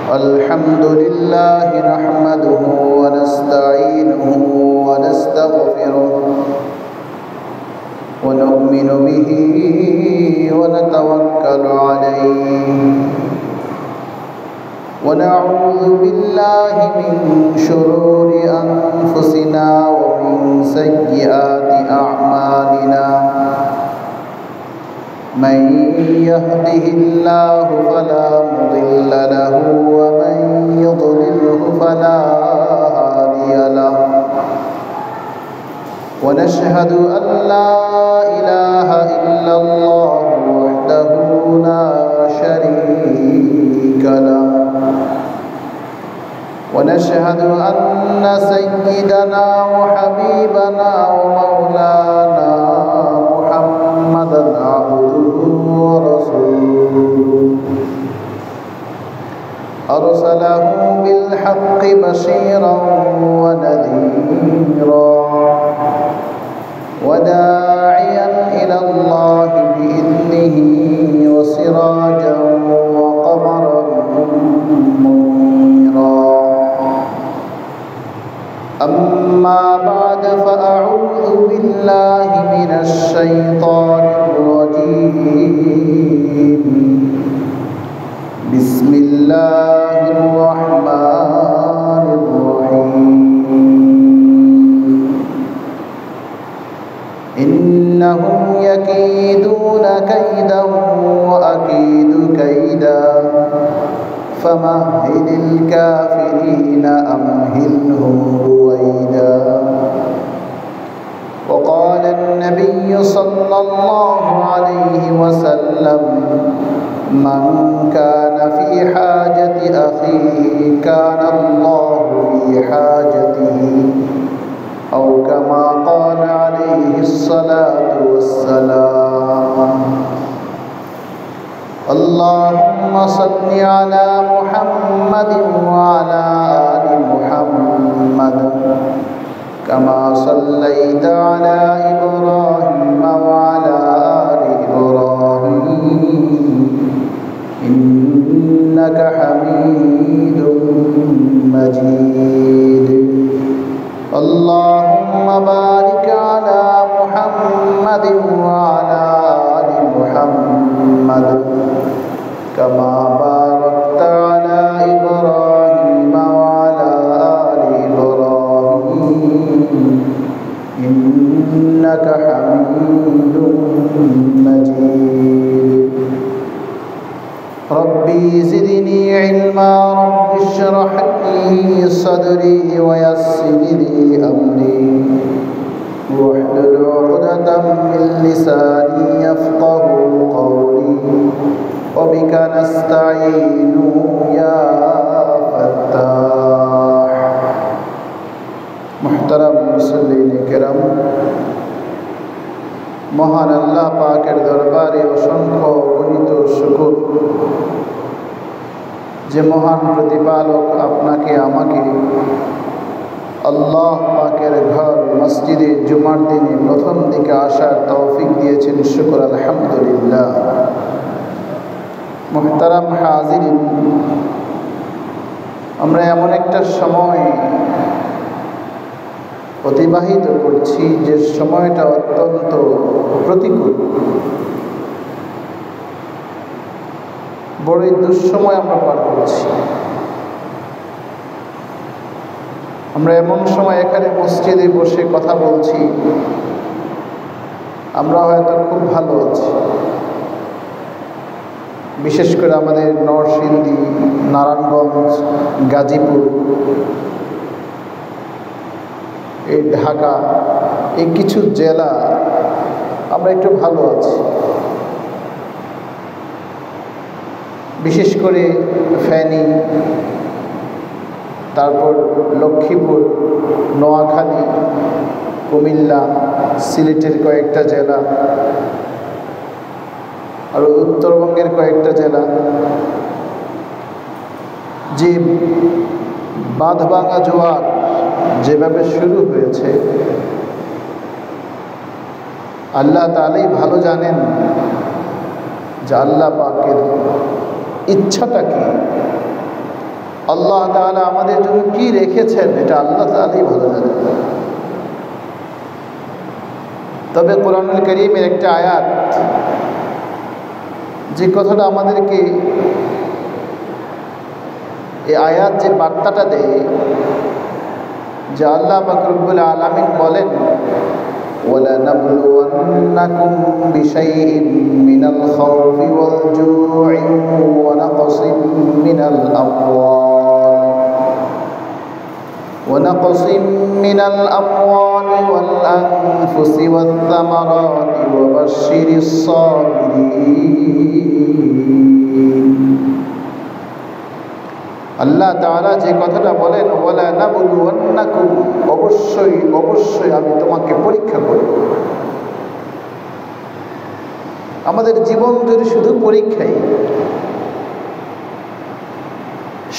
الحمد لله نحمده ونستعينه ونستغفره ونؤمن به ونتوكل عليه ونعوذ بالله من شرور أنفسنا ومن سيئات أعمالنا من يهده الله فلا مضل له ومن يضلله فلا هادي له ونشهد أن لا إله إلا الله وحده لا شريك له ونشهد أن سيدنا وحبيبنا ومولانا محمدا عبده ورسوله أرسله بالحق بشيرا ونذيرا وداعيا إلى الله بإذنه وسراجا وقمرا منيرا أما بعد فأعوذ بالله من الشيطان الرجيم بسم الله الرحمن الرحيم إنهم يكيدون كيدا وأكيد كيدا فمهل الكافرين أمهلهم رويدا وقال النبي صلى الله عليه وسلم من كان في حاجة أخيه كان الله في حاجته أو كما قال عليه الصلاة والسلام اللهم صل على محمد وعلى آل محمد كما صليت على إبراهيم وعلى آل إبراهيم إنك حميد مجيد اللهم بارك على محمد وعلى آل محمد كما باركت على إبراهيم وعلى آل إبراهيم إنك حميد مجيد ربي زدني علما رب اشرح لي صدري ويسر لي أمري واحلل عقدة من لساني يفقه قولي وبك نستعين يا فتاح محترم মুসল্লিন কিরাম মহান আল্লাহ পাকের দরবারে অসংখ্য গণিত শুকর যে মহান প্রতিপালক আপনাকে আমাকে আল্লাহ পাকের ঘর মসজিদে জুমার দিনে প্রথম দিকে আসার তৌফিক দিয়েছেন শুকর আলহামদুলিল্লাহ মুহতারাম হাজিরিন আমরা এমন একটা সময় অতিবাহিত করছি যে সময়টা অত্যন্ত প্রতিকূল বড়ই দুঃসময় আমরা পার করছি আমরা এমন সময় এখানে মসজিদে বসে কথা বলছি আমরা হয়তো খুব ভালো আছি বিশেষ করে আমাদের নরসিংদী নারায়ণগঞ্জ গাজীপুর এই ঢাকা এই কিছু জেলা আমরা একটু ভালো আছি বিশেষ করে ফেনী তারপর লক্ষ্মীপুর নোয়াখালী কুমিল্লা সিলেটের কয়েকটা জেলা আর উত্তরবঙ্গের কয়েকটা জেলা যে বাঁধভাঙা জোয়ার যেভাবে শুরু হয়েছে আল্লাহ তাআলাই ভালো জানেন যে আল্লাহ পাকের ইচ্ছাটা কি। আল্লাহ তাআলা আমাদের জন্য কি রেখেছেন এটা আল্লাহ তাআলাই ভালো জানেন। তবে কোরআনুল কারীমের একটা আয়াত যে কথাটা আমাদেরকে, এই আয়াত যে বার্তাটা দেয়, যে আল্লাহ পাক রব্বুল আলামিন বলেন وَلَنَبْلُوَنَّكُمْ بِشَيْءٍ مِّنَ الْخَوْفِ وَالْجُوعِ وَنَقْصٍ مِّنَ الْأَمْوَالِ وَالْأَنفُسِ وَالثَّمَرَاتِ وَبَشِّرِ الصَّابِرِينَ। আল্লাহ তাআলা যে কথাটা বলেন ওয়ালা নাবলুওয়ান্নাকুম, অবশ্যই অবশ্যই আমি তোমাকে পরীক্ষা করব। আমাদের জীবন যদি শুধু পরীক্ষাই,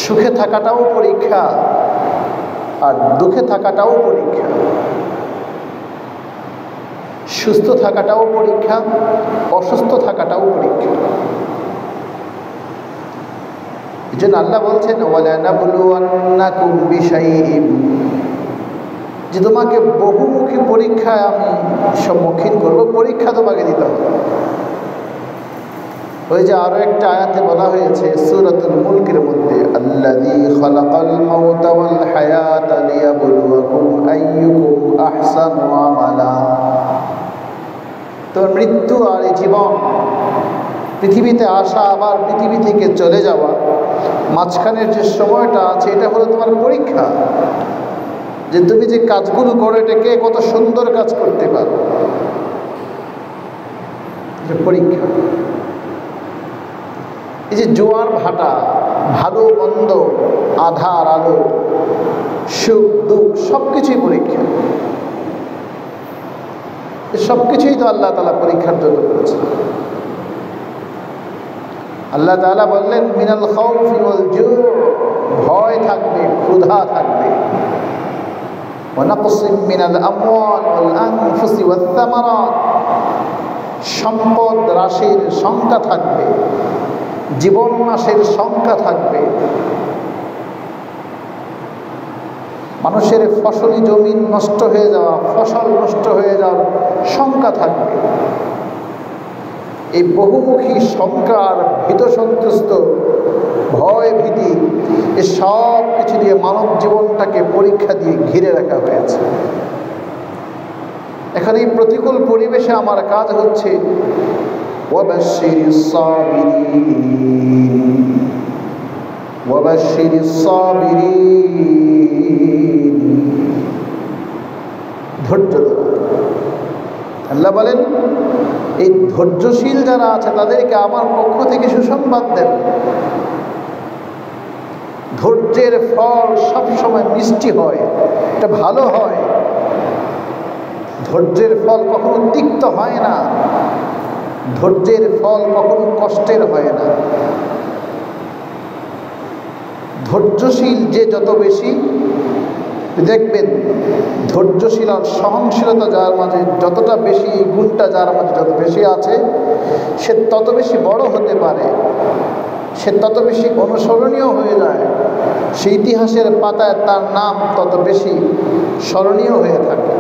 সুখে থাকাটাও পরীক্ষা আর দুঃখে থাকাটাও পরীক্ষা, সুস্থ থাকাটাও পরীক্ষা, অসুস্থ থাকাটাও পরীক্ষা। এই জন্য আল্লাহ বলছেন ওয়ালানাবলুওয়ান্নাকুম বিশাইইন, যে তোমাকে বহুমুখী পরীক্ষায় আমি সম্মুখীন করব, পরীক্ষা তোমাকে দিতে হবে। ওই যে আরো একটা আয়াতে বলা হয়েছে সূরাতুল মুলকের মধ্যে, আল্লাযী খালাকাল মাউতা ওয়াল হায়াতা লিয়াবলুয়াকুম আইয়ুকুম আহসানু আমালা। তো মৃত্যু আর এই জীবন, পৃথিবীতে আসা আবার পৃথিবী থেকে চলে যাওয়া, মাঝখানের যে সময়টা আছে এটা হলো তোমার পরীক্ষা, যে তুমি যে কাজগুলো করো এটাকে কত সুন্দর কাজ করতে পারো, পরীক্ষা। এই যে জোয়ার ভাটা, ভালো মন্দ, আধার আলো, সুখ দুঃখ, সবকিছুই পরীক্ষা। সবকিছুই তো আল্লাহ তাআলা পরীক্ষার জন্য করেছে। আল্লাহ তাআলা বললেন মিনাল খাউফি ওয়াল জু, ভয় থাকবে, ক্ষুধা থাকবে, ওয়া নাকসিম মিনাল আমওয়াল ওয়াল আনফুসি ওয়াত থামারাত, সম্পদ রাশির সংখ্যা থাকবে, জীবন মাসের সংখ্যা থাকবে, মানুষের ফসলি জমিন নষ্ট হয়ে যাওয়া, ফসল নষ্ট হয়ে যাওয়ার সংখ্যা থাকবে। এই বহুমুখী সংখ্যার ভীত সন্ত্রস্ত ভয় ভীতি, এ সব কিছু দিয়ে মানব জীবনটাকে পরীক্ষা দিয়ে ঘিরে রাখা হয়েছে। এখানে এই প্রতিকূল পরিবেশে আমার কাজ হচ্ছে ওয়াবাশশিরিস সাবিরিন, ওয়াবাশশিরিস সাবিরিন, ধৈর্য ধরা। আল্লাহ বলেন এই ধৈর্যশীল যারা আছে তাদেরকে আমার পক্ষ থেকে সুসংবাদ দেন। ধৈর্যের ফল সবসময় মিষ্টি হয়, এটা ভালো হয়। ধৈর্যের ফল কখনো তিক্ত হয় না, ধৈর্যের ফল কখনো কষ্টের হয় না। ধৈর্যশীল যে যত বেশি, দেখবেন ধৈর্যশীল আর সহনশীলতা যার মাঝে যতটা বেশি, এই গুণটা যার মাঝে যত বেশি আছে, সে তত বেশি বড় হতে পারে, সে তত বেশি অনুসরণীয় হয়ে যায়, সে ইতিহাসের পাতায় তার নাম তত বেশি স্মরণীয় হয়ে থাকে।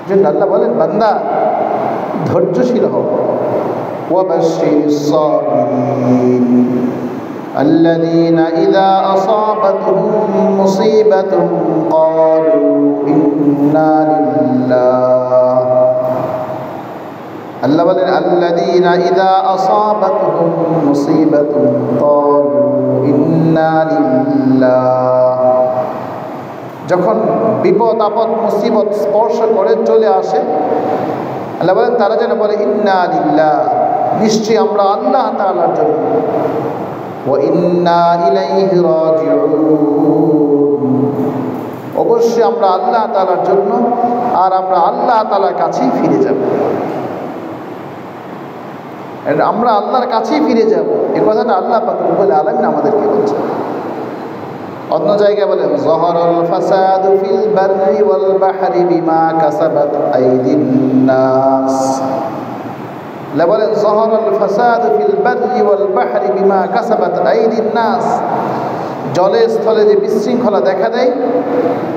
যে আল্লাহ বলেন বান্দা ধৈর্যশীল হও। ওয়াবাশশিরিস সাবিরিন الذين إذا أصابتهم مصيبة قالوا إنا لله। আল্লাহ বলেন الذين إذا أصابتهم مصيبة قالوا إنا لله। যখন বিপদ আপদ মুসিবত স্পর্শ করে চলে আসে, আল্লাহ বলেন তারা যেন বলে ইন্না লিল্লাহ, নিশ্চয়ই আমরা আল্লাহ তাআলার জন্য, ওয়া ইন্না ইলাইহি রাজিউন, অবশ্যই আমরা আল্লাহ তাআলার জন্য আর আমরা আল্লাহ তাআলার কাছেই ফিরে যাব। আমরা আল্লাহর কাছেই ফিরে যাব, এই কথাটা আল্লাহ পাক রব্বুল আলামিন আমাদেরকে বলছেন। অন্য জায়গায় বলেন যহরাল ফাসাদু ফিল বাররি ওয়াল বাহরি বিমা কাসাবাত আইদিন নাস। বলেন যাহারাল ফাসাদু ফিল বাররি ওয়াল বাহরি বিমা কাসাবাত আইদিন নাস, জলে স্থলে যে বিশৃঙ্খলা দেখা দেয়,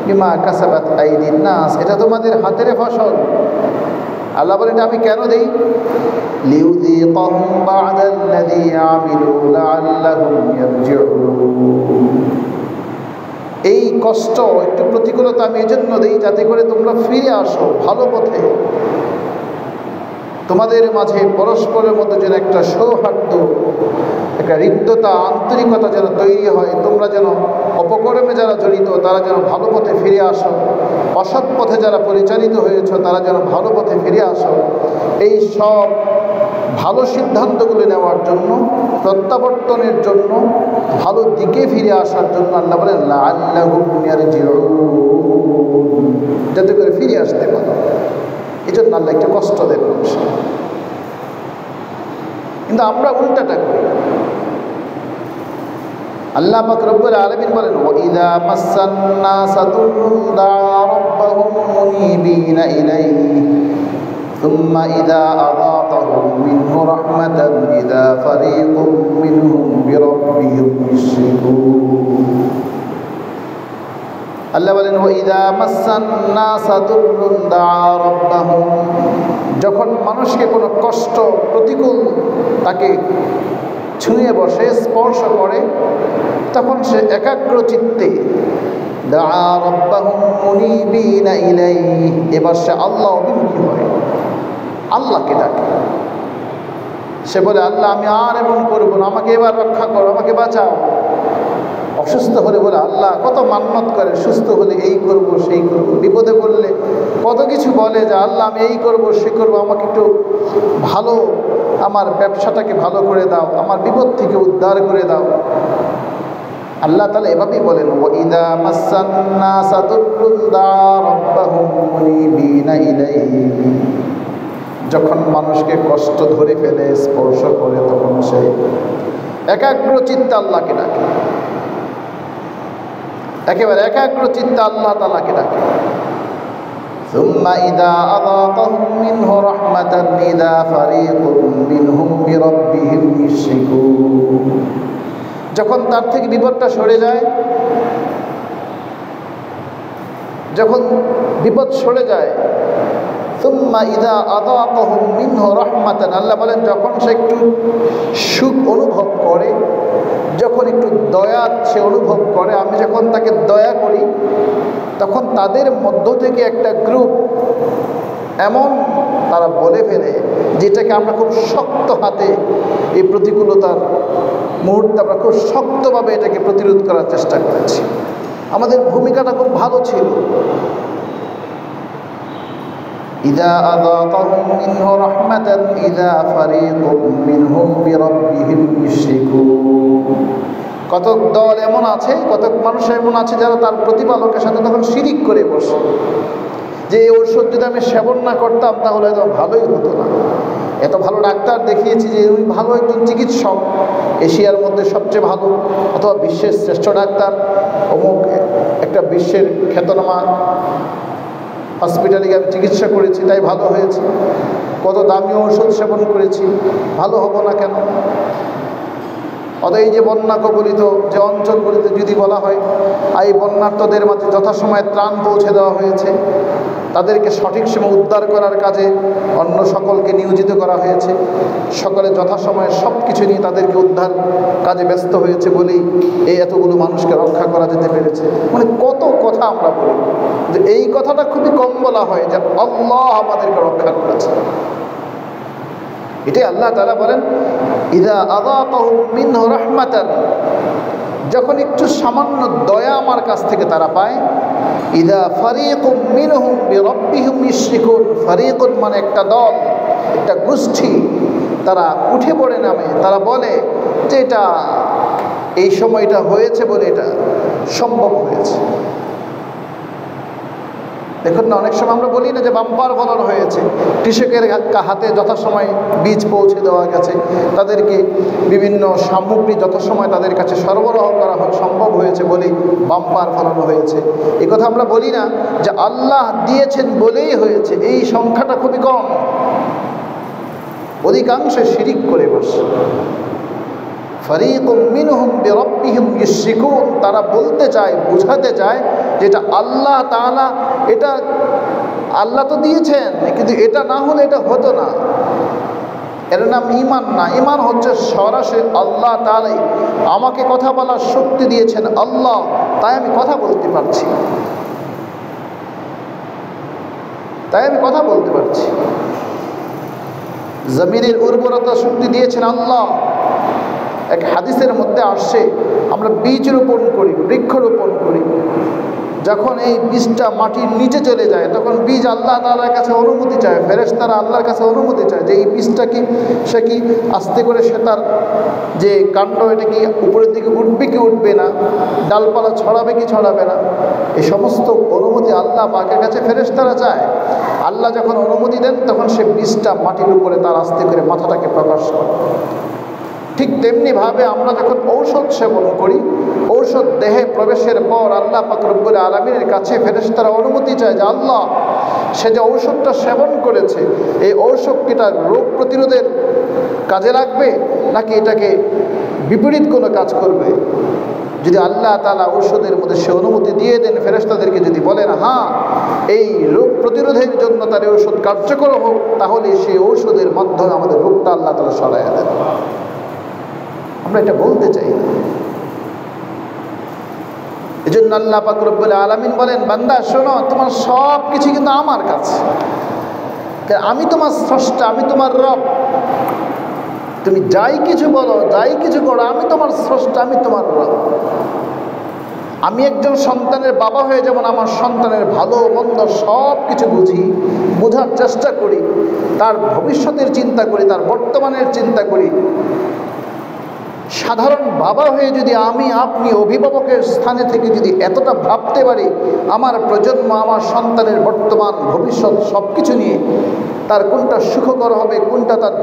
বিমা কাসাবাত আইদিন নাস, এটা তোমাদের হাতের ফসল। আল্লাহ বলেন আমি কেন দেই? লিউযীকাহুম বা'দাল্লাযী আমিলু লাআল্লাহুম ইয়ারজিউন, এই কষ্ট একটু প্রতিকূলতা আমি এজন্য দিই যাতে করে তোমরা ফিরে আসো ভালো পথে। তোমাদের মাঝে পরস্পরের মধ্যে যেন একটা সৌহার্দ্য, একটা হৃদ্যতা, আন্তরিকতা যেন তৈরি হয়। তোমরা যেন অপকর্মে যারা জড়িত তারা যেন ভালো পথে ফিরে আসো, অসৎ পথে যারা পরিচালিত হয়েছ তারা যেন ভালো পথে ফিরে আসো। এই সব ভালো সিদ্ধান্তগুলো নেওয়ার জন্য, প্রত্যাবর্তনের জন্য, ভালো দিকে ফিরে আসার জন্য আল্লাহ বলেন লাআল্লাহুম ইয়ারজিউন, যাতে করে ফিরে আসতে পারো। এই জন্য আল্লাহ একটু কষ্ট দেন। কিন্তু আমরা উল্টাটা করি। আল্লাহ পাক রব্বুল আলামিন বলেন ওয়াইদা মাসান নাসা দুররুন দাআ রাব্বাহুম মুনিবিনা ইলাইহি সুম্মা ইযা আযাকাহুম মিনহু রাহমাতান ইযা ফারীকুম মিনহুম বিরাব্বিহিম ইউশরিকুন। আল্লাহ বলেন ওয়াইদা মাসান নাসা দুররুন দাআ রাব্বাহুম, যখন মানুষকে কোনো কষ্ট, প্রতিকূল তাকে ছুঁয়ে বসে, স্পর্শ করে, তখন সে একাগ্র চিত্তে দাআ রাব্বাহুম মুনিবিনা ইলাইহি, এবার সে আল্লাহ অভিমুখী হয়, আল্লাহকে ডাকে। সে বলে আল্লাহ আমি আর এমন করবো না, আমাকে এবার রক্ষা করো, আমাকে বাঁচাও। অসুস্থ হলে বলে আল্লাহ, কত মান্নত করে, সুস্থ হলে এই করব সেই করব। বিপদে পড়লে কত কিছু বলে যে আল্লাহ আমি এই করব সে করব, আমাকে একটু ভালো, আমার ব্যবসাটাকে ভালো করে দাও, আমার বিপদ থেকে উদ্ধার করে দাও। আল্লাহ তাআলা এভাবেই বলেন ওয়াইদা মাসান নাসা দুররুন দাআ রাব্বাহুম মুনিবিনা ইলাইহি, যখন মানুষকে কষ্ট ধরে ফেলে, স্পর্শ করে, তখন সে একাগ্র চিত্তে আল্লাহকে ডাকে, একেবারে একাগ্র চিত্তে আল্লাহ তাআলাকে ডাকে। সুম্মা ইযা আযাকাহুম মিনহু রাহমাতান ইযা ফারীকুম মিনহুম বিরাব্বিহিম ইউশরিকুন, যখন তার থেকে বিপদটা সরে যায়, যখন বিপদ সরে যায়, সুম্মা ইযা আযাকাহুম মিনহু রাহমাতান, আল্লাহ বলেন যখন সে একটু সুখ অনুভব করে, যখন একটু দয়া সে অনুভব করে, আমি যখন তাকে দয়া করি, তখন তাদের মধ্য থেকে একটা গ্রুপ এমন তারা বলে ফেলে, যেটাকে আমরা খুব শক্ত হাতে, এই প্রতিকূলতার মুহূর্তে আমরা খুব শক্তভাবে এটাকে প্রতিরোধ করার চেষ্টা করেছি। আমাদের ভূমিকাটা খুব ভালো ছিল। ইযা আযাকাহুম মিনহু রাহমাতান ইযা ফারীকুম মিনহুম বিরাব্বিহিম ইউশরিকুন, কতক দল এমন আছে, কতক মানুষ এমন আছে যারা তার প্রতিপালকের সাথে তখন শিরিক করে বসে, যে এই ঔষধ যদি আমি সেবন না করতাম তাহলে তো ভালোই হতো না, এত ভালো ডাক্তার দেখিয়েছি যে উনি ভালো একজন চিকিৎসক, এশিয়ার মধ্যে সবচেয়ে ভালো অথবা বিশ্বের শ্রেষ্ঠ ডাক্তার, অমুক একটা বিশ্বের খ্যাতনামা হসপিটালে আমি চিকিৎসা করেছি তাই ভালো হয়েছে, কত দামি ঔষধ সেবন করেছি, ভালো হবো না কেন? অতএব এই যে বন্যা কবলিত যে অঞ্চলগুলিতে যদি বলা হয় এই বন্যার্তদের মাঝে যথাসময়ে ত্রাণ পৌঁছে দেওয়া হয়েছে, তাদেরকে সঠিক সময় উদ্ধার করার কাজে অন্য সকলকে নিয়োজিত করা হয়েছে, সকলে যথাসময়ে সব কিছু নিয়ে তাদেরকে উদ্ধার কাজে ব্যস্ত হয়েছে বলেই এই এতগুলো মানুষকে রক্ষা করা যেতে পেরেছে। মানে কত কথা আমরা বলি, যে এই কথাটা খুবই কম বলা হয় যে আল্লাহ আমাদেরকে রক্ষা করেছে। এটাই আল্লাহ তাআলা বলেন ইযা আযাকাহুম মিনহু রাহমাতান, যখন একটু সামান্য দয়া আমার কাছ থেকে তারা পায়, ইযা ফারীকুম মিনহুম বিরাব্বিহিম ইউশরিকুন, ফারীকুন মানে একটা দল, একটা গোষ্ঠী, তারা উঠে পড়ে নামে, তারা বলে যে এটা এই সময়টা হয়েছে বলে এটা সম্ভব হয়েছে। দেখুন না, অনেক সময় আমরা বলি না যে বাম্পার ফলন হয়েছে, কৃষকের হাতে যথাসময় বীজ পৌঁছে দেওয়া গেছে, তাদেরকে বিভিন্ন সামগ্রী যথাসময় তাদের কাছে সরবরাহ করা সম্ভব হয়েছে বলেই বাম্পার ফলন হয়েছে। এই কথা আমরা বলি না যে আল্লাহ দিয়েছেন বলেই হয়েছে, এই সংখ্যাটা খুবই কম। অধিকাংশ শিরিক করে বসে। ফারীকুম মিনহুম বিরাব্বিহিম ইউশরিকুন, তারা বলতে চায়, বুঝাতে চায় যে এটা আল্লাহ তাআলা, এটা আল্লাহ তো দিয়েছেন, কিন্তু এটা না হলে এটা হতো না। এর নাম ঈমান না। ঈমান হচ্ছে সরাসরি আল্লাহ তাআলাই আমাকে কথা বলার শক্তি দিয়েছেন আল্লাহ, তাই আমি কথা বলতে পারছি, জমিনের উর্বরতা শক্তি দিয়েছেন আল্লাহ। এক হাদিসের মধ্যে আসছে, আমরা বীজ রোপণ করি, বৃক্ষ রোপণ করি, যখন এই বীজটা মাটির নিচে চলে যায় তখন বীজ আল্লাহ তাআলার কাছে অনুমতি চায়, ফেরেশতারা আল্লাহর কাছে অনুমতি চায় যে এই বীজটা কি সে কি আস্তে করে সে তার যে কাণ্ড এটা কি উপরের দিকে উঠবে কি উঠবে না, ডালপালা ছড়াবে কি ছড়াবে না, এই সমস্ত অনুমতি আল্লাহ পাকের কাছে ফেরেশতারা চায়। আল্লাহ যখন অনুমতি দেন তখন সে বীজটা মাটির উপরে তার আস্তে করে মাথাটাকে প্রকাশ করে। ঠিক তেমনিভাবে আমরা যখন ঔষধ সেবন করি, ঔষধ দেহে প্রবেশের পর আল্লাহ পাক রব্বুল আলামিনের কাছে ফেরেশতারা অনুমতি চায় যে আল্লাহ সে যে ঔষধটা সেবন করেছে এই ঔষধটা রোগ প্রতিরোধের কাজে লাগবে নাকি এটাকে বিপরীত কোনো কাজ করবে। যদি আল্লাহ তাআলা ঔষধের মধ্যে সে অনুমতি দিয়ে দেন, ফেরেশতাদেরকে যদি বলেন হ্যাঁ এই রোগ প্রতিরোধের জন্য তার ঔষধ কার্যকর হোক, তাহলে সেই ঔষধের মাধ্যমে আমাদের রোগটা আল্লাহ তাআলা সরাইয়া দেন। আমরা এটা বলতে চাই না। এই জন্য আল্লাহ পাক রব্বুল আলামিন বলেন, বান্দা শোনো, তোমার সব কিছু কিন্তু আমার কাছে, আমি তোমার স্রষ্টা, আমি তোমার রব। তুমি যাই কিছু বলো, যাই কিছু করো, আমি তোমার স্রষ্টা, আমি তোমার রব। আমি একজন সন্তানের বাবা হয়ে যেমন আমার সন্তানের ভালো মন্দ সব কিছু বুঝি, বোঝার চেষ্টা করি, তার ভবিষ্যতের চিন্তা করি, তার বর্তমানের চিন্তা করি, সাধারণ বাবা হয়ে যদি আমি আপনি অভিভাবকের স্থানে থেকে যদি এতটা ভাবতে পারি আমার প্রজন্ম, আমার সন্তানের বর্তমান ভবিষ্যৎ সব কিছু নিয়ে, তার কোনটা সুখকর হবে, কোনটা তার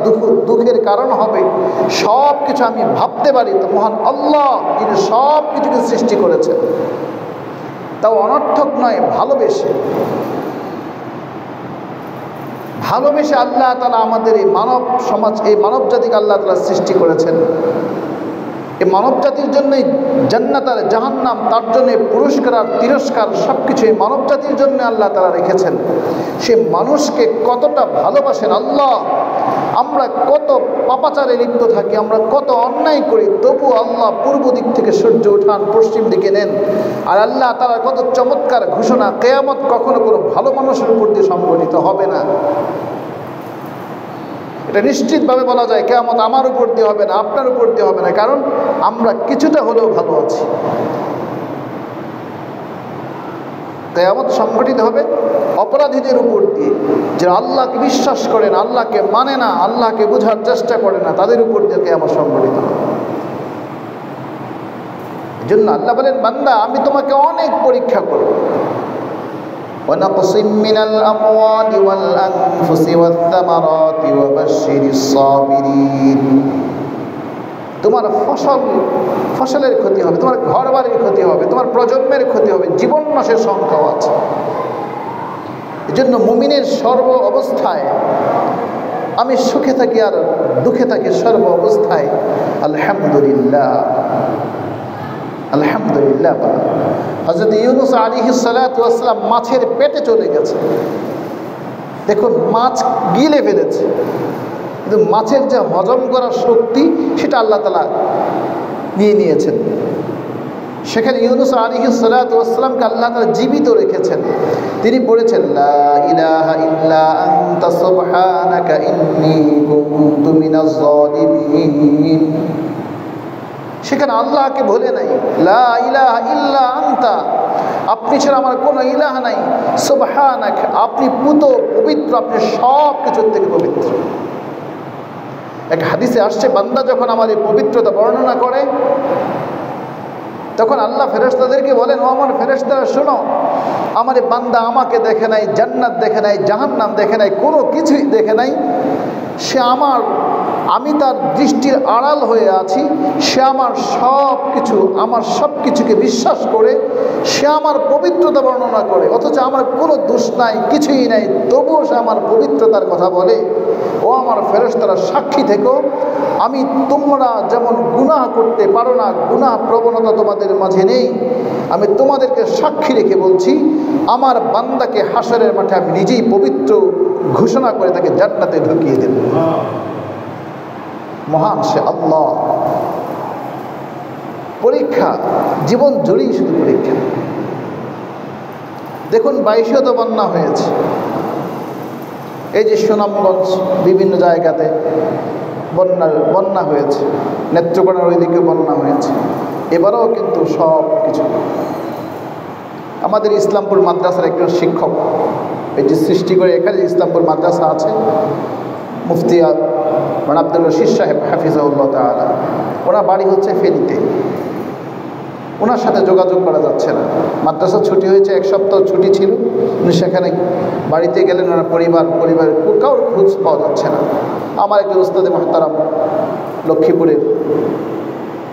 দুঃখের কারণ হবে, সব কিছু আমি ভাবতে পারি, তো মহান আল্লাহ যিনি সব কিছুকে সৃষ্টি করেছেন, তাও অনর্থক নয়, ভালোবেসে আল্লাহ তাআলা আমাদের এই মানব সমাজ, এই মানব জাতিকে আল্লাহ তাআলা সৃষ্টি করেছেন। এই মানব জাতির জন্যই জান্নাত আর জাহান্নাম, তার জন্যে পুরস্কার আর তিরস্কার সব কিছু এই মানব জাতির জন্য আল্লাহ তাআলা রেখেছেন। সে মানুষকে কতটা ভালোবাসেন আল্লাহ। আমরা কত পাপাচারে লিপ্ত থাকি, আমরা কত অন্যায় করি, তবু আল্লাহ পূর্ব দিক থেকে সূর্য উঠান, পশ্চিম দিকে নেন। আর আল্লাহ তাআলার কত চমৎকার ঘোষণা, কিয়ামত কখনো কোনো ভালো মানুষের উপর দিয়ে সংঘটিত হবে না। এটা নিশ্চিতভাবে বলা যায়, কিয়ামত আমার উপর দিয়ে হবে না, আপনার উপর দিয়ে হবে না, কারণ আমরা কিছুটা হলেও ভালো আছি। কিয়ামত সংঘটিত হবে অপরাধীদের উপর দিয়ে, যারা আল্লাহকে বিশ্বাস করে না, আল্লাহকে মানে না, আল্লাহকে বোঝার চেষ্টা করে না, তাদের উপর দিয়ে কিয়ামত সংঘটিত হবে। এজন্য আল্লাহ বলেন, বান্দা আমি তোমাকে অনেক পরীক্ষা করব। ونقص من الأموال والأنفس والثمرات وبشر الصابرين। তোমার ফসলের ক্ষতি হবে, তোমার ঘর বাড়ির ক্ষতি হবে, তোমার প্রজন্মের ক্ষতি হবে, জীবন নাশের সংখ্যাও আছে। এজন্য মুমিনের সর্ব অবস্থায়, আমি সুখে থাকি আর দুঃখে থাকি, সর্ব অবস্থায় আলহামদুলিল্লাহ আলহামদুলিল্লাহ। হযরত ইউনূস আলাইহিস সালাতু ওয়াস সালাম মাছের পেটে চলে গেছে, দেখুন মাছ গিলে ফেলেছে, কিন্তু মাছের যে হজম করার শক্তি সেটা আল্লাহ তাআলা নিয়ে নিয়েছেন। সেখানে ইউনূস আলাইহিস সালাতু ওয়াস সালামকে আল্লাহ তাআলা জীবিত রেখেছেন। তিনি বলেছেন, লা ইলাহা ইল্লা আনতা সুবহানাকা ইন্নী কুনতু মিনাজ জালিমিন। সেখানে আল্লাহকে ভুলে নাই, লা ইলাহা ইল্লা আনতা, আপনি ছাড়া আমার কোনো ইলাহ নাই, সুবহানাক, আপনি পবিত্র, আপনি সব কিছুর থেকে পবিত্র। এক হাদিসে আসছে, বান্দা যখন আমার এই পবিত্রতা বর্ণনা করে তখন আল্লাহ ফেরেশতাদেরকে বলেন, ও আমার ফেরেশতারা শোনো, আমার এই বান্দা আমাকে দেখে নাই, জান্নাত দেখে নাই, জাহান্নাম দেখে নাই, কোনো কিছুই দেখে নাই, সে আমি তার দৃষ্টির আড়াল হয়ে আছি, সে আমার সব কিছুকে বিশ্বাস করে সে আমার পবিত্রতা বর্ণনা করে, অথচ আমার কোনো দোষ নাই, কিছুই নাই, তবুও সে আমার পবিত্রতার কথা বলে। ও আমার ফেরেশতারা সাক্ষী থেকো, আমি তোমরা যেমন গুনাহ করতে পারো না, গুনাহ প্রবণতা তোমাদের মাঝে নেই, আমি তোমাদেরকে সাক্ষী রেখে বলছি আমার বান্দাকে হাসরের মাঠে আমি নিজেই পবিত্র ঘোষণা করে তাকে জান্নাতে ঢুকিয়ে দেব। মহান সে আল্লাহ। পরীক্ষা জীবন জুড়েই শুধু পরীক্ষা। দেখুন 22 তো বন্যা হয়েছে, এই যে সুনামগঞ্জ বিভিন্ন জায়গাতে বন্যা হয়েছে, নেত্রকোনার ওইদিকে বন্যা হয়েছে, এবারেও কিন্তু সব কিছু। আমাদের ইসলামপুর মাদ্রাসার একজন শিক্ষক এই যে সৃষ্টি করে এখানে ইসলামপুর মাদ্রাসা আছে, মুফতি আব্দুল রশিদ সাহেব হাফিজাহুল্লাহ তাআলা, ওনার বাড়ি হচ্ছে ফেনীতে। ওনার সাথে যোগাযোগ করা যাচ্ছে না, মাদ্রাসা ছুটি হয়েছে, 1 সপ্তাহ ছুটি ছিল, উনি সেখানে বাড়িতে গেলেন, ওনার পরিবার কারোর খোঁজ পাওয়া যাচ্ছে না। আমার একজন উস্তাদে মুহতারাম লক্ষ্মীপুরের,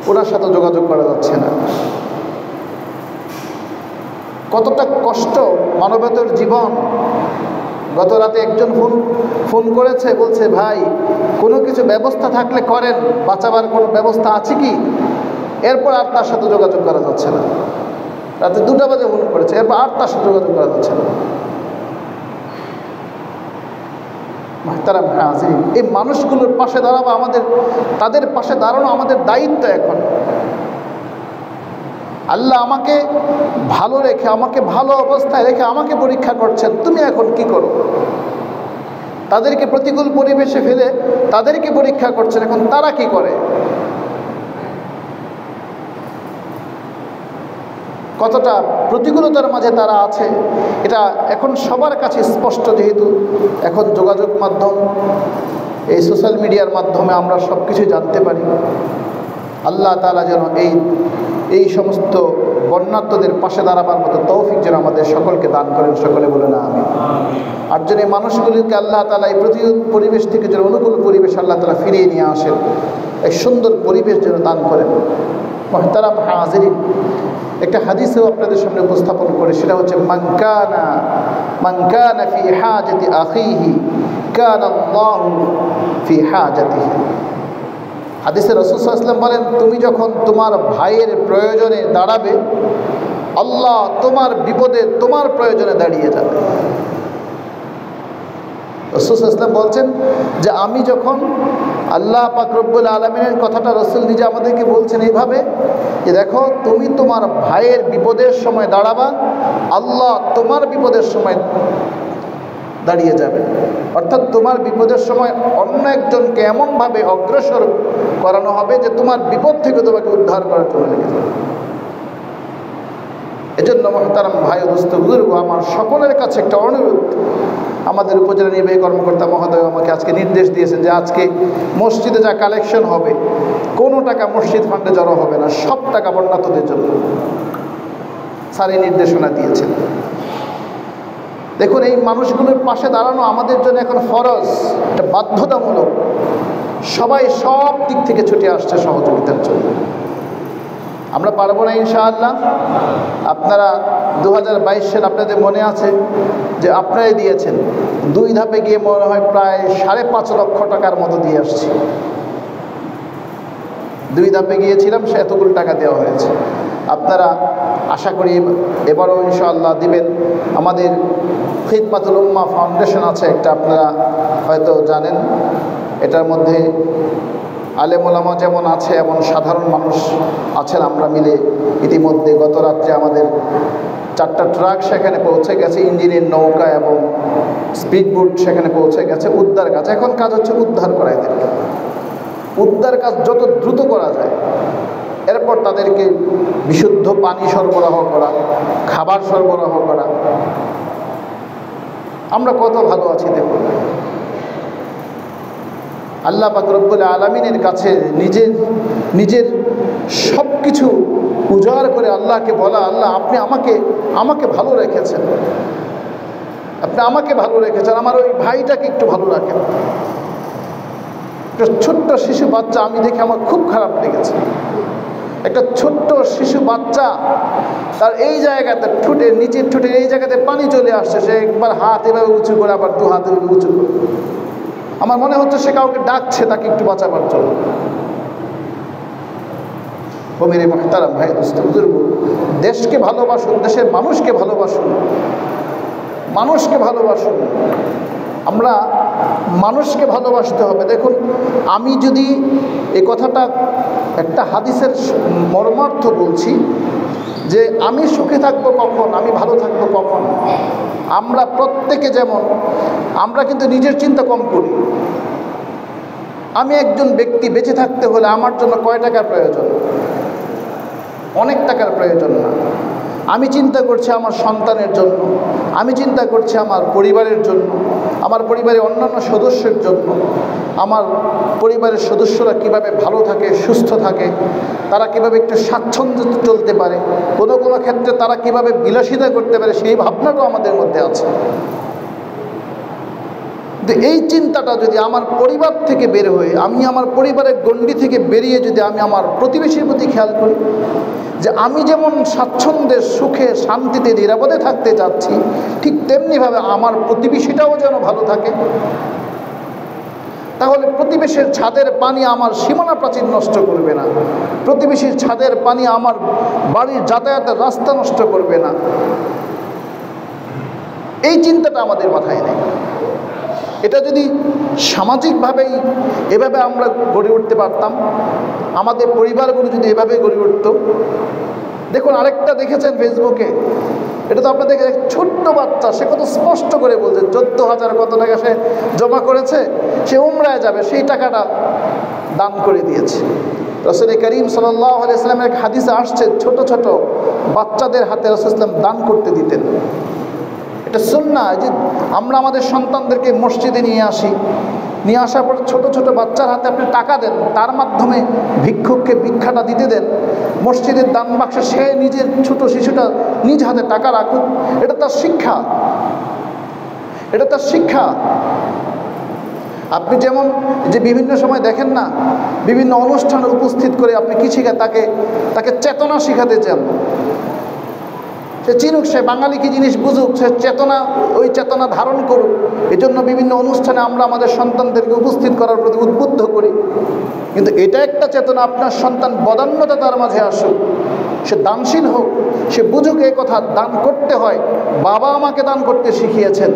ওনার সাথে যোগাযোগ করা যাচ্ছে না। কতটা কষ্ট মানবতার জীবন। গত রাতে একজন ফোন করেছে, বলছে ভাই কোনো কিছু ব্যবস্থা থাকলে করেন, বাঁচাবার কোনো ব্যবস্থা আছে কি? এরপর আর তার সাথে যোগাযোগ করা যাচ্ছে না। রাতে 2টা বাজে ফোন করেছে, এরপর আর তার সাথে যোগাযোগ করা যাচ্ছে না। মুহতারাম হাজিরিন, এই মানুষগুলোর পাশে দাঁড়াবো আমাদের, তাদের পাশে দাঁড়ানো আমাদের দায়িত্ব। এখন আল্লাহ আমাকে ভালো রেখে, আমাকে ভালো অবস্থায় রেখে আমাকে পরীক্ষা করছেন, তুমি এখন কি করো? তাদেরকে প্রতিকূল পরিবেশে ফেলে তাদেরকে পরীক্ষা করছেন, এখন তারা কি করে? কতটা প্রতিকূলতার মাঝে তারা আছে এটা এখন সবার কাছে স্পষ্ট। যেহেতু এখন যোগাযোগ মাধ্যম, এই সোশ্যাল মিডিয়ার মাধ্যমে আমরা সব কিছু জানতে পারি। আল্লাহ তাআলা যেন এই সমস্ত বন্যার্তদের পাশে দাঁড়াবার মতো তৌফিক যেন আমাদের সকলকে দান করেন, সকলে বলে না আমিন। আর যেন এই মানুষগুলিকে আল্লাহ তাআলা এই প্রতিকূল পরিবেশ থেকে যেন অনুকূল পরিবেশ আল্লাহ তাআলা ফিরিয়ে নিয়ে আসেন, এক সুন্দর পরিবেশ যেন দান করেন। মুহতারাম হাজিরিন, একটা হাদিসও আপনাদের সামনে উপস্থাপন করে, সেটা হচ্ছে মান কানা ফি হাজাতি আখিহি কানা আল্লাহু ফি হাজাতিহি। হাদিসে রাসূল সাল্লাল্লাহু আলাইহি ওয়াসাল্লাম বলেন, তুমি যখন তোমার ভাইয়ের প্রয়োজনে দাঁড়াবে, আল্লাহ তোমার বিপদে তোমার প্রয়োজনে দাঁড়িয়ে যাবে। রাসূল সাল্লাল্লাহু আলাইহি ওয়াসাল্লাম বলছেন যে আমি যখন, আল্লাহ পাক রব্বুল আলামিনের কথাটা রাসূল নিজে আমাদেরকে বলছেন এইভাবে যে দেখো তুমি তোমার ভাইয়ের বিপদের সময় দাঁড়াবা, আল্লাহ তোমার বিপদের সময় দাঁড়িয়ে যাবে। অর্থাৎ তোমার বিপদের সময় অন্য একজনকে এমনভাবে অগ্রসর করানো হবে যে তোমার বিপদ থেকে তোমাকে উদ্ধার করার জন্য লেগে যাবে। এজন্য মুহতারাম ভাই ও দোস্ত বুজুর্গ, আমার সকলের কাছে একটা অনুরোধ। আমাদের উপজেলা নির্বাহী কর্মকর্তা মহোদয় আমাকে আজকে নির্দেশ দিয়েছেন যে আজকে মসজিদে যা কালেকশন হবে কোনো টাকা মসজিদ ফান্ডে জড়ো হবে না, সব টাকা বন্যার্তদের জন্য। স্যার এই নির্দেশনা দিয়েছেন। দেখুন, এই মানুষগুলোর পাশে দাঁড়ানো আমাদের জন্য এখন ফরজ, এটা বাধ্যতামূলক। সবাই সব দিক থেকে ছুটে আসছে সহযোগিতার জন্য। আমরা পারবো না ইনশাআল্লাহ? আপনারা 2022 সাল আপনাদের মনে আছে যে আপনারাই দিয়েছেন, 2 ধাপে গিয়ে মনে হয় প্রায় 5.5 লক্ষ টাকার মতো দিয়ে আসছি। 2 ধাপে গিয়েছিলাম, সে এতগুলো টাকা দেওয়া হয়েছে। আপনারা আশা করি এবারও ইনশাআল্লাহ দিবেন। আমাদের খিদমাতুল উম্মাহ ফাউন্ডেশন আছে একটা, আপনারা হয়তো জানেন। এটার মধ্যে আলেম ওলামা যেমন আছে এমন সাধারণ মানুষ আছেন। আমরা মিলে ইতিমধ্যে গত রাত্রে আমাদের 4টা ট্রাক সেখানে পৌঁছে গেছে, ইঞ্জিনের নৌকা এবং স্পিডবোট সেখানে পৌঁছে গেছে। উদ্ধার কাজ, এখন কাজ হচ্ছে উদ্ধার করা এদেরকে। উদ্ধার কাজ যত দ্রুত করা যায়, এরপর তাদেরকে বিশুদ্ধ পানি সরবরাহ করা, খাবার সরবরাহ করা। আমরা কত ভালো আছি দেখুন। আল্লাহ পাক রব্বুল আলামিনের কাছে নিজের সব কিছু উজাড় করে আল্লাহকে বলা, আল্লাহ আপনি আমাকে ভালো রেখেছেন, আপনি আমাকে ভালো রেখেছেন, আমার ওই ভাইটাকে একটু ভালো রাখেন। একটা ছোট্ট শিশু বাচ্চা আমি দেখে আমার খুব খারাপ লেগেছে। একটা ছোট্ট শিশু বাচ্চা, তার এই জায়গাতে ঠোঁটের নিচের ঠোঁটের এই জায়গাতে পানি চলে আসছে, সে একবার হাত এভাবে উঁচু করে আবার 2 হাত এভাবে উঁচু করে, আমার মনে হচ্ছে সে কাউকে ডাকছে তাকে একটু বাঁচাবার জন্য। ও মেরে মুহতারাম ভাই, দোস্ত বুজুর্গ, দেশকে ভালোবাসুন, দেশের মানুষকে ভালোবাসুন, মানুষকে ভালোবাসুন। আমরা মানুষকে ভালোবাসতে হবে। দেখুন, আমি যদি এই কথাটা একটা হাদিসের মর্মার্থ বলছি যে আমি সুখে থাকবো কখন, আমি ভালো থাকবো কখন। আমরা প্রত্যেকে যেমন, আমরা কিন্তু নিজের চিন্তা কম করি। আমি একজন ব্যক্তি বেঁচে থাকতে হলে আমার জন্য কয় টাকার প্রয়োজন? অনেক টাকার প্রয়োজন না। আমি চিন্তা করছি আমার সন্তানের জন্য, আমি চিন্তা করছি আমার পরিবারের জন্য, আমার পরিবারের অন্যান্য সদস্যের জন্য, আমার পরিবারের সদস্যরা কিভাবে ভালো থাকে, সুস্থ থাকে, তারা কিভাবে একটু স্বাচ্ছন্দ্য চলতে পারে, কোনো কোনো ক্ষেত্রে তারা কিভাবে বিলাসিতা করতে পারে, সেই ভাবনাটাও আমাদের মধ্যে আছে। এই চিন্তাটা যদি আমার পরিবার থেকে বের হয়ে, আমি আমার পরিবারের গণ্ডি থেকে বেরিয়ে যদি আমি আমার প্রতিবেশীর প্রতি খেয়াল করি যে আমি যেমন স্বাচ্ছন্দ্যে, সুখে, শান্তিতে, নিরাপদে থাকতে চাচ্ছি, ঠিক তেমনিভাবে আমার প্রতিবেশীটাও যেন ভালো থাকে, তাহলে প্রতিবেশীর ছাদের পানি আমার সীমানা প্রাচীর নষ্ট করবে না, প্রতিবেশীর ছাদের পানি আমার বাড়ির যাতায়াতের রাস্তা নষ্ট করবে না। এই চিন্তাটা আমাদের মাথায় নেই। এটা যদি সামাজিকভাবেই এভাবে আমরা গড়ে উঠতে পারতাম, আমাদের পরিবারগুলো যদি এভাবে গড়ে উঠত। দেখুন, আরেকটা দেখেছেন ফেসবুকে, এটা তো আপনাদের ছোট্ট বাচ্চা, সে কত স্পষ্ট করে বলছে 14,000 কত টাকা সে জমা করেছে, সে উমরায় যাবে, সেই টাকাটা দান করে দিয়েছে। রাসূল করিম সাল্লাল্লাহু আলাইহি ওয়াসাল্লামের এক হাদিসে আসছে, ছোট ছোট বাচ্চাদের হাতে রাসূল সাল্লাল্লাহু আলাইহি ওয়াসাল্লাম দান করতে দিতেন। এটা সুন্নাহ যে আমরা আমাদের সন্তানদেরকে মসজিদে নিয়ে আসি, নিয়ে আসার পর ছোট ছোট বাচ্চার হাতে আপনি টাকা দেন, তার মাধ্যমে ভিক্ষুককে ভিক্ষাটা দিতে দেন। মসজিদের দান বাক্সে সে নিজের ছোট শিশুটা নিজ হাতে টাকা রাখুক, এটা তার শিক্ষা, এটা তার শিক্ষা। আপনি যেমন যে বিভিন্ন সময় দেখেন না, বিভিন্ন অনুষ্ঠানে উপস্থিত করে আপনি কি শিখায়, তাকে চেতনা শিখাতে চান। সে চিনুক, সে বাঙালি কি জিনিস বুঝুক, সে চেতনা, ওই চেতনা ধারণ করুক। এজন্য বিভিন্ন অনুষ্ঠানে আমরা আমাদের সন্তানদেরকে উপস্থিত করার প্রতি উদ্বুদ্ধ করি। কিন্তু এটা একটা চেতনা, আপনার সন্তান বদান্যতা তার মাঝে আসুক, সে দানশীল হোক, সে বুঝুক এই কথা দান করতে হয়। বাবা আমাকে দান করতে শিখিয়েছেন,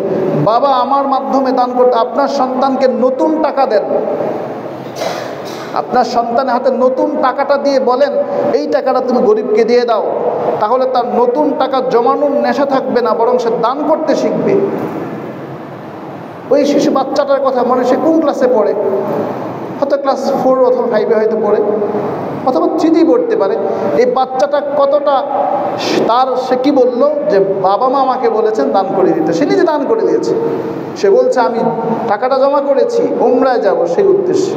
বাবা আমার মাধ্যমে দান করতে। আপনার সন্তানকে নতুন টাকা দেন, আপনার সন্তানের হাতে নতুন টাকাটা দিয়ে বলেন এই টাকাটা তুমি গরিবকে দিয়ে দাও, তাহলে তার নতুন টাকা জমানোর নেশা থাকবে না, বরং সে দান করতে শিখবে। ওই শিশু বাচ্চাটার কথা মনে, সে কোন ক্লাসে পড়ে, হয়তো ক্লাস 4 অথবা 5 হয়তো পড়ে, অথবা 3 পড়তে পারে। এই বাচ্চাটা কতটা সে কি বললো যে বাবা মা আমাকে বলেছেন দান করে দিতে, সে নিজে দান করে দিয়েছে। সে বলছে আমি টাকাটা জমা করেছি উমরায় যাব সেই উদ্দেশ্যে।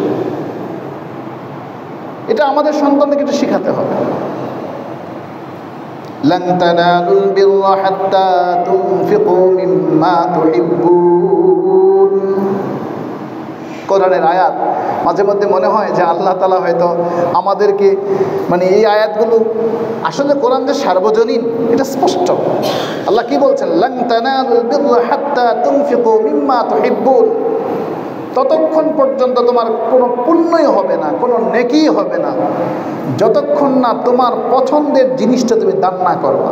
এটা আমাদের সন্তানদেরকে এটা শেখাতে হবে। লান তানালুল বিররা হাত্তা তুনফিকু মিম্মা তুহিব্বুন। কোরআনের আয়াত মাঝে মধ্যে মনে হয় যে আল্লাহ তাআলা হয়তো আমাদেরকে, মানে এই আয়াতগুলো আসলে কোরআন যে সার্বজনীন এটা স্পষ্ট। আল্লাহ কি বলছেন, লান তানালুল বিররা হাত্তা তুনফিকু মিম্মা তুহিব্বুন। ততক্ষণ পর্যন্ত তোমার কোনো পুণ্যই হবে না, কোনো নেকিই হবে না, যতক্ষণ না তোমার পছন্দের জিনিসটা তুমি দান না করবা।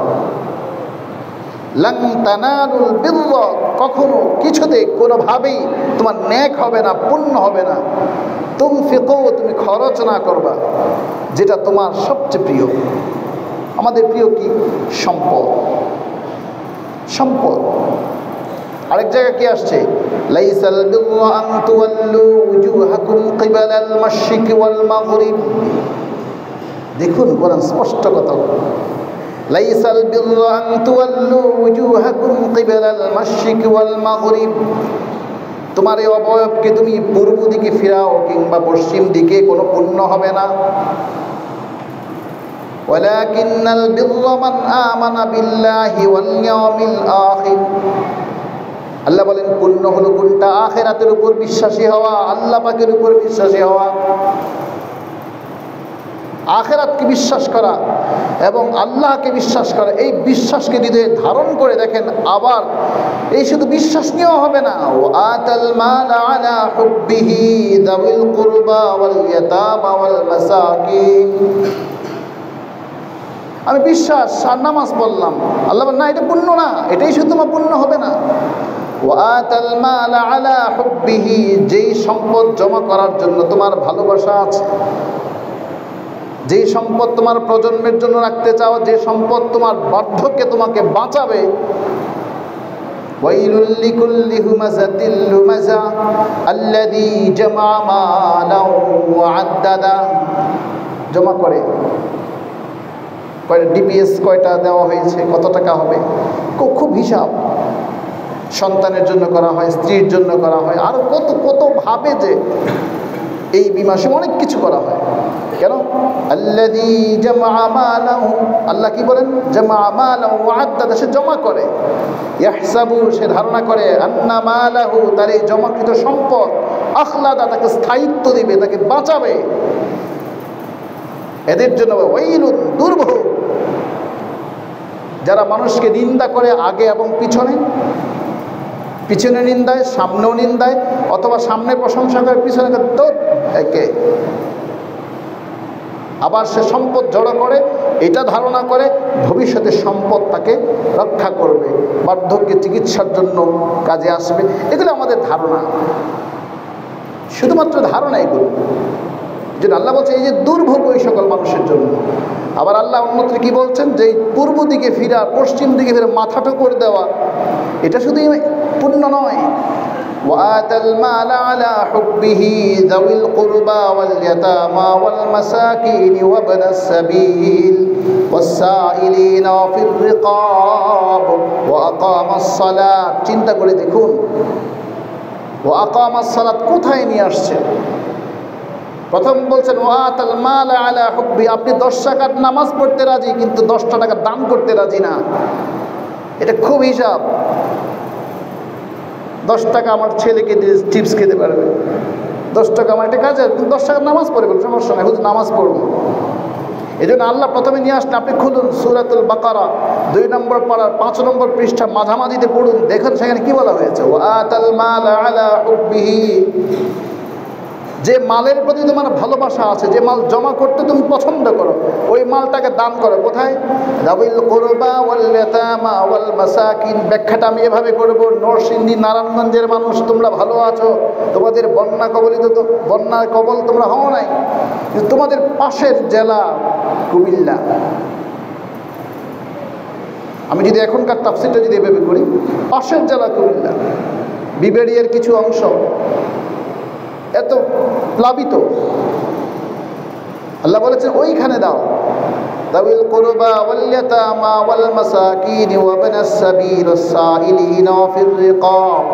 লান তানালুল বিররা, কখনো কিছুতে কোনোভাবেই তোমার নেক হবে না, পুণ্য হবে না। তুনফিকু, তুমি খরচ না করবা যেটা তোমার সবচেয়ে প্রিয়। আমাদের প্রিয় কি? সম্পদ। সম্পদ। আরেক জায়গায় কি আসছে, লাইসাল বিররা আন তুওয়াল্লু উজুহাকুম কিবালাল মাশরিক ওয়াল মাগরিব। দেখুন কোরআন স্পষ্ট কথা, লাইসাল বিররা আন তুওয়াল্লু উজুহাকুম কিবালাল মাশরিক ওয়াল মাগরিব। তোমার এই অবয়বকে তুমি পূর্ব দিকে ফিরাও কিংবা পশ্চিম দিকে, কোনো পুণ্য হবে না। ওয়ালাকিন্নাল বিররা মান আমানা বিল্লাহি ওয়াল ইয়াউমিল আখির। আল্লাহ বলেন পুণ্য হলো কোনটা? আখিরাতের উপর বিশ্বাসী হওয়া, আল্লাহ পাকের উপর বিশ্বাসী হওয়া। আখিরাতকে বিশ্বাস করা এবং আল্লাহকে বিশ্বাস করা, এই বিশ্বাসকে হৃদয়ে ধারণ করে দেখেন। আবার এই শুধু বিশ্বাস নিয়েও হবে না, ওয়াতাল মাল আলা হুব্বিহি যাবিল কুরবা ওয়াল ইয়াতামা ওয়াল মাসাকিন। আমি বিশ্বাস আর নামাজ পড়লাম, আল্লাহ বলেন না এটা পুণ্য না, এটাই শুধু তোমার পুণ্য হবে না। ওয়াতাল মাল আলা হুব্বিহি, যেই সম্পদ জমা করার জন্য তোমার ভালোবাসা আছে, যেই সম্পদ তোমার প্রজন্মের জন্য রাখতে চাও, যে সম্পদ তোমার বার্ধক্যে তোমাকে বাঁচাবে। ওয়াইলুল লিকুল্লি হুমাযাতিল লুমাযা আল্লাযী জামা মালাও ওয়া আদ্দাদা। জমা করে কয়টা ডিপিএস, কয়টা দেওয়া হয়েছে, কত টাকা হবে, খুব হিসাব। সন্তানের জন্য করা হয়, স্ত্রীর জন্য করা হয়, আর কত কত ভাবে যে এই বিমাসে অনেক কিছু করা হয়। কেন? আল্লাযী জামা মালাহু, আল্লাহ কি বলেন? জামা মালাহু ওয়া আদ্দাদা, সে জমা করে। ইয়াহসাবু, সে ধারণা করে, আন্না মালাহু, তার এই জমাকৃত সম্পদ, আখলাদা, তাকে স্থায়িত্ব দিবে, তাকে বাঁচাবে। এদের জন্য ওয়াইলুন, দুর্ভোগ, যারা মানুষকে নিন্দা করে আগে এবং পিছনে, পিছনে নিন্দায়, সামনেও নিন্দায়, অথবা সামনে প্রশংসা করে, পিছনে তো একে। আবার সে সম্পদ জড়ো করে, এটা ধারণা করে ভবিষ্যতে সম্পদ তাকে রক্ষা করবে, বার্ধক্যে চিকিৎসার জন্য কাজে আসবে। এগুলো আমাদের ধারণা, শুধুমাত্র ধারণা এগুলো। যেটা আল্লাহ বলছে এই যে দুর্ভোগ ওই সকল মানুষের জন্য। আবার আল্লাহ অন্যত্র কি বলছেন? যে পূর্ব দিকে ফিরা, পশ্চিম দিকে ফিরে মাথাটা করে দেওয়া, এটা শুধুই পুণ্য নয়। ওয়াতাল মাল আলা হুব্বিহি যাবিল কুরবা ওয়াল ইয়াতামা ওয়াল মাসাকিন ওয়া ইবনাস সাবিল ওয়াস সাইলিনা ফির রিকাব ওয়া আকামাস সালাত। চিন্তা করে দেখুন, ওয়া আকামাস সালাত কোথায় নিয়ে আসছে? প্রথম বলছেন ওয়াতাল মাল আলা হুব্বি, আপনি 10 টাকার নামাজ পড়তে রাজি, কিন্তু 10টা টাকা দান করতে রাজি না। এটা খুব হিসাব। 10 টাকা আমার ছেলেকে দিয়ে চিপস খেতে পারবে, 10 টাকা আমার একটা কাজ আছে, 10 টাকার নামাজ পড়ে বলে সমস্যা নেই, হুজুর নামাজ পড়বো। এই জন্য আল্লাহ প্রথমে নিয়ে আসলে, আপনি খুলুন সূরাতুল বাকারা 2 নম্বর পারার 5 নম্বর পৃষ্ঠা মাঝামাঝিতে পড়ুন, দেখেন সেখানে কি বলা হয়েছে। ওয়াতাল মাল আলা হুব্বিহি, যে মালের প্রতি তোমার ভালোবাসা আছে, যে মাল জমা করতে তুমি পছন্দ করো, ওই মালটাকে দান করো। কোথায়? যাবিল কুরবা ওয়াল ইয়াতামা ওয়াল মাসাকিন। ব্যাখ্যাটা আমি এভাবে করব, নরসিংদী নারায়ণগঞ্জের মানুষ তোমরা ভালো আছো, তোমাদের বন্যা কবলিত, তো বন্যার কবল তোমরা হও নাই, কিন্তু তোমাদের পাশের জেলা কুমিল্লা, আমি যদি এখনকার তাফসীরটা যদি এভাবে করি, পাশের জেলা কুমিল্লা, বিবেড়িয়ার কিছু অংশ এত প্লাবিত, আল্লাহ বলেছেন ওইখানে দাও। যাবিল কুরবা ওয়াল ইয়াতামা ওয়াল মাসাকিন ওয়া ইবনাস সাবিল ওয়াস সাইলিনা ফির রিকাব।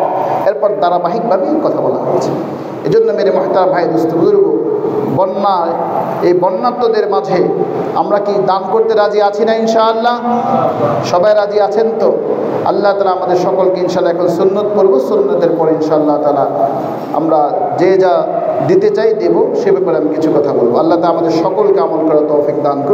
এরপর ধারাবাহিকভাবে কথা বলা হচ্ছে। এজন্য মেরে মুহতারাম ভাই, দোস্ত, বুজুর্গ, বন্যায় এই বন্যার্তদের মাঝে আমরা কি দান করতে রাজি আছি না? ইনশাআল্লাহ সবাই রাজি আছেন তো? আল্লাহ তাআলা আমাদের সকলকে ইনশাআল্লাহ এখন সুন্নত পড়ব, সুন্নতের পরে ইনশাআল্লাহ তাআলা আমরা যে যা দিতে চাই দেব, সে ব্যাপারে আমি কিছু কথা বলবো। আল্লাহ তাআলা আমাদের সকলকে আমল করার তৌফিক দান করুন।